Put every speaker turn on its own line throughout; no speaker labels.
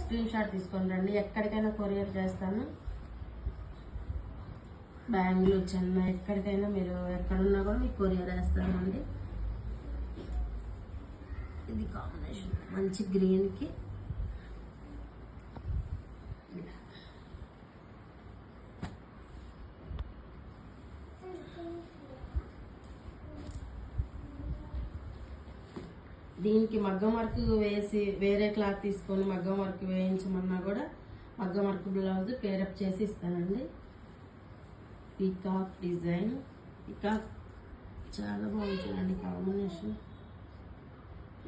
Screen shot తీసుకొని రండి, ఎక్కడికైనా కొరియర్ చేస్తాను. బెంగళూరు, చెన్నై, ఎక్కడికైనా మీరు ఎక్కడున్నా కూడా మీకు కొరియర్ వేస్తానండి. ఇది కాంబినేషన్ మంచి గ్రీన్కి దీనికి మగ్గం వర్క్ వేసి వేరే క్లాత్ తీసుకొని మగ్గం వర్క్ వేయించమన్నా కూడా మగ్గం వర్క్ బ్లౌజ్ పేరప్ చేసి ఇస్తానండి. పీకాక్ డిజైన్, పీకాక్ చాలా బాగుంది చూడండి కాంబినేషన్.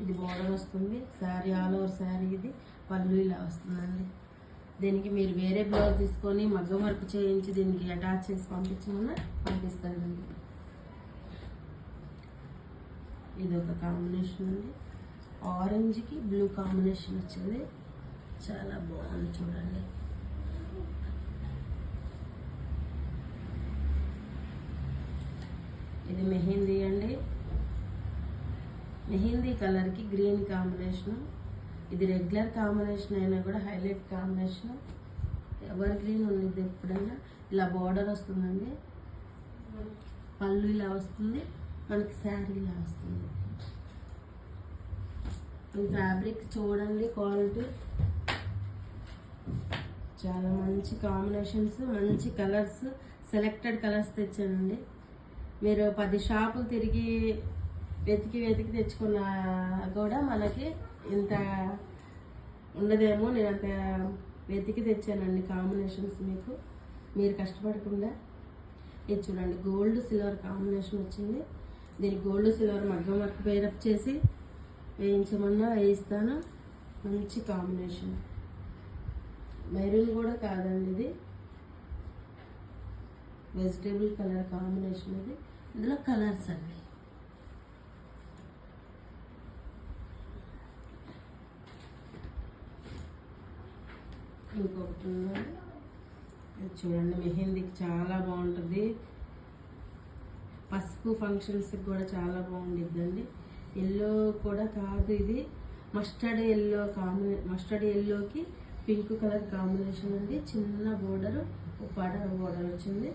ఇది బోర్డర్ వస్తుంది, శారీ ఆల్ ఓవర్ శారీ. ఇది పళ్ళు ఇలా వస్తుందండి. దీనికి మీరు వేరే బ్లౌజ్ తీసుకొని మగ్గం వర్క్ చేయించి దీనికి అటాచ్ చేసి పంపించమన్నా పంపిస్తానండి. ఇది ఒక కాంబినేషన్ అండి, ఆరెంజ్కి బ్లూ కాంబినేషన్ వచ్చింది, చాలా బాగుంది చూడండి. ఇది మెహందీ అండి, మెహందీ కలర్కి గ్రీన్ కాంబినేషన్. ఇది రెగ్యులర్ కాంబినేషన్ అయినా కూడా హైలైట్ కాంబినేషన్. ఎవర్ గ్రీన్ ఉంది ఎప్పుడైనా. ఇలా బార్డర్ వస్తుందండి, పళ్ళు ఇలా వస్తుంది, మనకి శారీ ఇలా వస్తుంది. ఈ ఫ్యాబ్రిక్ చూడండి, క్వాలిటీ చాలా మంచి కాంబినేషన్స్, మంచి కలర్స్, సెలెక్టెడ్ కలర్స్ తెచ్చానండి. మీరు 10 షాపులు తిరిగి వెతికి తెచ్చుకున్నా కూడా మనకి ఇంత ఉండదేమో. నేను అంత వెతికి తెచ్చానండి కాంబినేషన్స్ మీకు, మీరు కష్టపడకుండా. ఇది చూడండి, గోల్డ్ సిల్వర్ కాంబినేషన్ వచ్చింది. దీనికి గోల్డ్ సిల్వర్ మగ్గం వర్క్ పేరప్ చేసి వేయించమన్నా వేయిస్తాను. మంచి కాంబినేషన్, మెరూన్ కూడా కాదండి, ఇది వెజిటేబుల్ కలర్ కాంబినేషన్. ఇది ఇందులో కలర్స్ అండి. ఇంకొకటి చూడండి, మెహందీకి చాలా బాగుంటుంది, పసుపు ఫంక్షన్స్కి కూడా చాలా బాగుండిద్దండి. ఎల్లో కూడా కాదు, ఇది మస్టర్డ్ ఎల్లో మస్టర్డ్ ఎల్లోకి పింక్ కలర్ కాంబినేషన్ అండి. చిన్న బోర్డర్, ఉప్పాడ బోర్డర్ వచ్చింది.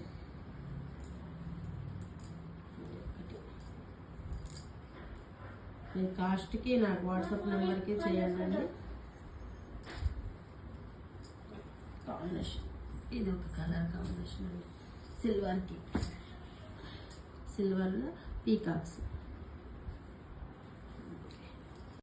మీ కాస్ట్కి నాకు వాట్సాప్ నెంబర్కి చేయండి. కాంబినేషన్ ఇది ఒక కలర్ కాంబినేషన్ అండి, సిల్వర్కి, సిల్వర్లో పీకాక్స్.